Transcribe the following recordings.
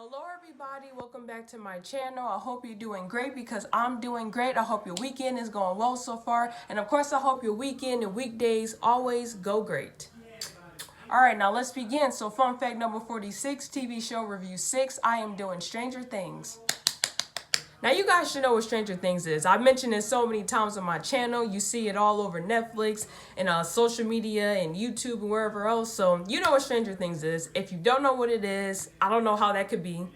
Hello everybody, welcome back to my channel. I hope you're doing great because I'm doing great. I hope your weekend is going well so far. And of course, I hope your weekend and weekdays always go great. Alright, now let's begin. So fun fact number 46, TV show review 6, I am doing Stranger Things. Now you guys should know what Stranger Things is. I've mentioned it so many times on my channel. You see it all over Netflix and social media and YouTube and wherever else. So you know what Stranger Things is. If you don't know what it is, I don't know how that could be.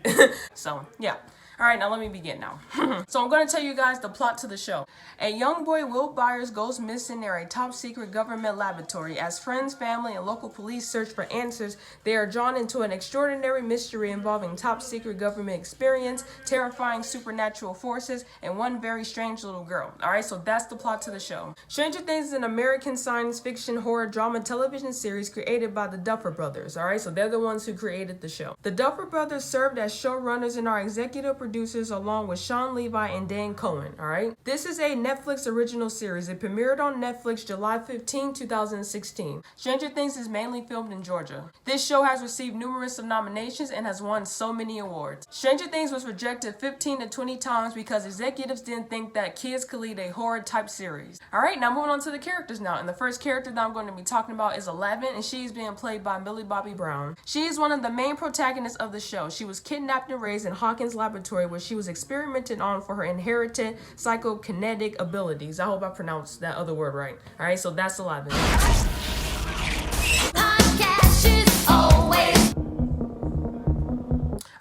So yeah. Alright, now let me begin now. So I'm going to tell you guys the plot to the show. A young boy, Will Byers, goes missing near a top secret government laboratory. As friends, family, and local police search for answers, they are drawn into an extraordinary mystery involving top secret government experience, terrifying supernatural forces, and one very strange little girl. Alright, so that's the plot to the show. Stranger Things is an American science fiction horror drama television series created by the Duffer Brothers. Alright, so they're the ones who created the show. The Duffer Brothers served as showrunners and are executive producers along with Sean Levi and Dan Cohen, alright? This is a Netflix original series. It premiered on Netflix July 15, 2016. Stranger Things is mainly filmed in Georgia. This show has received numerous nominations and has won so many awards. Stranger Things was rejected 15 to 20 times because executives didn't think that kids could lead a horror type series. Alright, now moving on to the characters now. And the first character that I'm going to be talking about is 11, and she's being played by Millie Brown. She is one of the main protagonists of the show. She was kidnapped and raised in Hawkins Laboratory where she was experimented on for her inherited psychokinetic abilities. I hope I pronounced that other word right. Alright, so that's 11.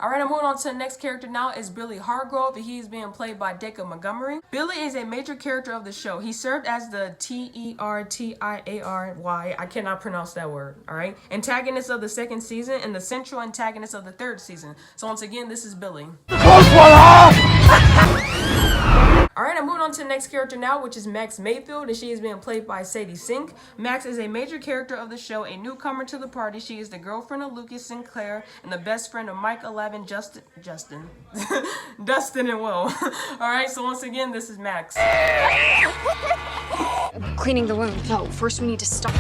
Alright, I'm moving on to the next character now is Billy Hargrove, and he is being played by Deca Montgomery. Billy is a major character of the show. He served as the Tertiary, I cannot pronounce that word, alright, antagonist of the second season and the central antagonist of the third season. So once again, this is Billy. Alright, I'm moving on to the next character now, which is Max Mayfield, and she is being played by Sadie Sink. Max is a major character of the show, a newcomer to the party. She is the girlfriend of Lucas Sinclair and the best friend of Mike 11, Dustin and Will. Alright, so once again, this is Max. Cleaning the wound. No, first we need to stop.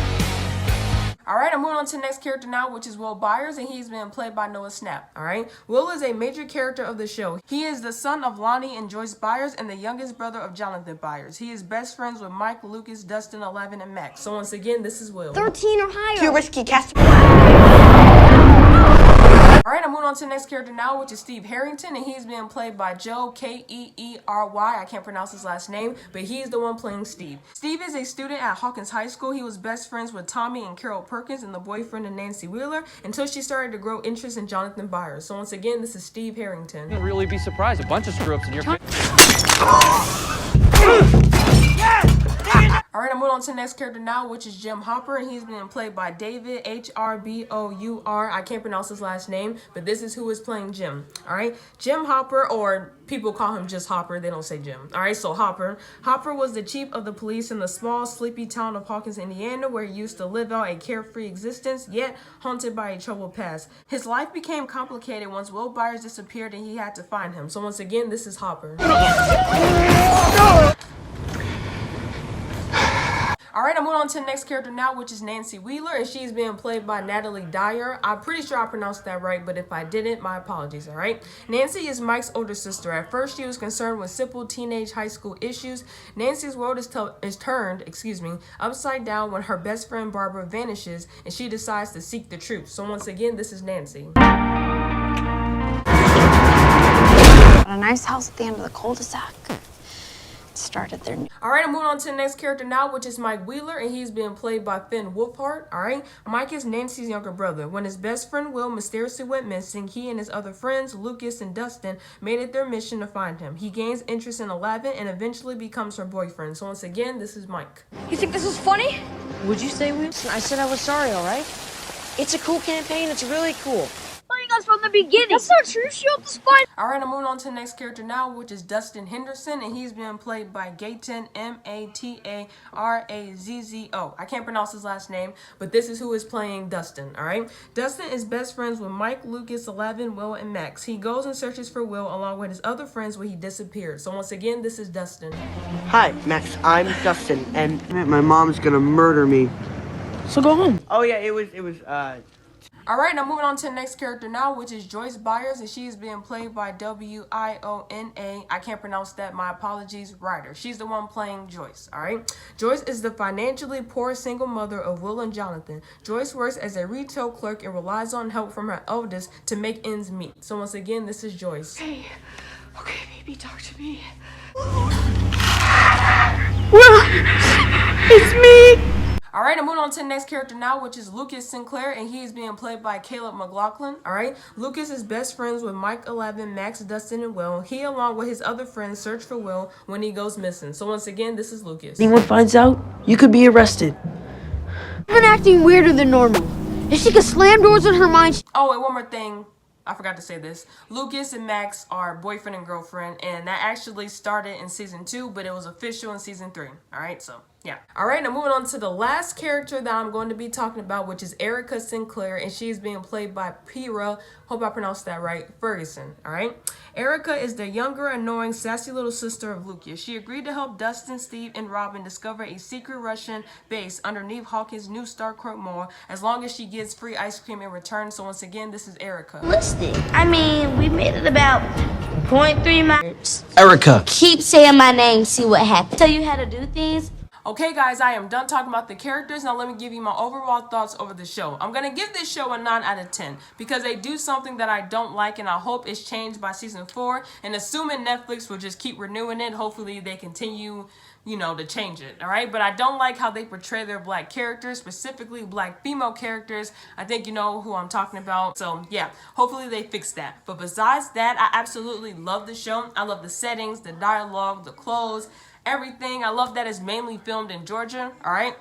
Alright, I'm moving on to the next character now, which is Will Byers, and he's being played by Noah Snap. Alright, Will is a major character of the show. He is the son of Lonnie and Joyce Byers and the youngest brother of Jonathan Byers. He is best friends with Mike, Lucas, Dustin, 11, and Max. So once again, this is Will. 13 or higher. Too risky, cast. Alright, I'm moving on to the next character now, which is Steve Harrington, and he's being played by Joe, Keery. I can't pronounce his last name, but he's the one playing Steve. Steve is a student at Hawkins High School. He was best friends with Tommy and Carol Perkins and the boyfriend of Nancy Wheeler until she started to grow interest in Jonathan Byers. So once again, this is Steve Harrington. You'd really be surprised. A bunch of screw-ups in your Alright, I'm moving on to the next character now, which is Jim Hopper, and he's being played by David Harbour. I can't pronounce his last name, but this is who is playing Jim. Alright, Jim Hopper, or people call him just Hopper, they don't say Jim. Alright, so Hopper was the chief of the police in the small, sleepy town of Hawkins, Indiana, where he used to live out a carefree existence, yet haunted by a troubled past. His life became complicated once Will Byers disappeared and he had to find him. So once again, this is Hopper. Alright, I'm moving on to the next character now, which is Nancy Wheeler, and she's being played by Natalie Dyer. I'm pretty sure I pronounced that right, but if I didn't, my apologies, alright? Nancy is Mike's older sister. At first, she was concerned with simple teenage high school issues. Nancy's world is turned upside down when her best friend Barbara vanishes, and she decides to seek the truth. So once again, this is Nancy. A nice house at the end of the cul-de-sac. Started there. Alright, I'm moving on to the next character now, which is Mike Wheeler, and he's being played by Finn Wolfhard. Alright, Mike is Nancy's younger brother. When his best friend Will mysteriously went missing, he and his other friends, Lucas and Dustin, made it their mission to find him. He gains interest in 11 and eventually becomes her boyfriend. So once again, this is Mike. You think this is funny? Would you say we? I said I was sorry, all right? It's a cool campaign. It's really cool. Us from the beginning. That's not true. She helped us find. Alright, I'm moving on to the next character now, which is Dustin Henderson, and he's being played by Gaten Matazzo. I can't pronounce his last name, but this is who is playing Dustin, alright? Dustin is best friends with Mike, Lucas, 11, Will, and Max. He goes and searches for Will along with his other friends where he disappeared. So once again, this is Dustin. Hi, Max. I'm Dustin, and my mom's gonna murder me. So go home. Oh yeah, it was Alright, now moving on to the next character now, which is Joyce Byers, and she is being played by Wiona. I can't pronounce that, my apologies, Ryder. She's the one playing Joyce, alright? Joyce is the financially poor single mother of Will and Jonathan. Joyce works as a retail clerk and relies on help from her eldest to make ends meet. So once again, this is Joyce. Hey, okay, baby, talk to me. Well, it's me. Alright, I'm moving on to the next character now, which is Lucas Sinclair, and he is being played by Caleb McLaughlin. Alright, Lucas is best friends with Mike 11, Max, Dustin, and Will. He, along with his other friends, search for Will when he goes missing. So once again, this is Lucas. Anyone finds out, you could be arrested. I've been acting weirder than normal. If she could slam doors in her mind. Oh, and one more thing. I forgot to say this. Lucas and Max are boyfriend and girlfriend, and that actually started in season 2, but it was official in season 3. Alright, so yeah. Alright, now moving on to the last character that I'm going to be talking about, which is Erica Sinclair, and she is being played by Pira, hope I pronounced that right, Ferguson. Alright? Erica is the younger, annoying, sassy little sister of Lucas. She agreed to help Dustin, Steve, and Robin discover a secret Russian base underneath Hawkins' new Starcourt Mall, as long as she gets free ice cream in return. So once again, this is Erica. Listen, I mean, we made it about 0.3 miles. Erica. Keep saying my name, see what happens. Tell you how to do things. Okay guys, I am done talking about the characters. Now let me give you my overall thoughts over the show. I'm going to give this show a 9 out of 10 because they do something that I don't like, and I hope it's changed by season 4. And assuming Netflix will just keep renewing it, hopefully they continue, you know, to change it. Alright, but I don't like how they portray their black characters, specifically black female characters. I think you know who I'm talking about. So yeah, hopefully they fix that. But besides that, I absolutely love the show. I love the settings, the dialogue, the clothes, everything. I love that it's mainly filmed in Georgia. All right.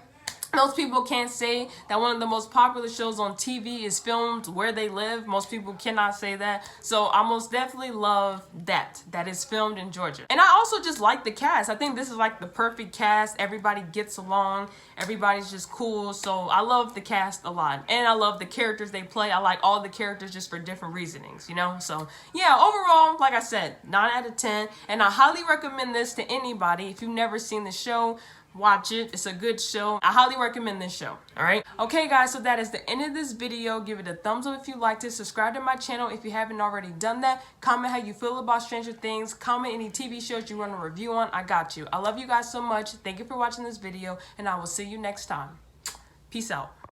Most people can't say that one of the most popular shows on TV is filmed where they live. Most people cannot say that. So I most definitely love that it's filmed in Georgia. And I also just like the cast. I think this is like the perfect cast. Everybody gets along. Everybody's just cool. So I love the cast a lot. And I love the characters they play. I like all the characters just for different reasonings, you know? So yeah, overall, like I said, 9 out of 10. And I highly recommend this to anybody. If you've never seen the show, watch it. It's a good show. I highly recommend this show. Alright? Okay guys, so that is the end of this video. Give it a thumbs up if you liked it. Subscribe to my channel if you haven't already done that. Comment how you feel about Stranger Things. Comment any TV shows you want a review on. I got you. I love you guys so much. Thank you for watching this video, and I will see you next time. Peace out.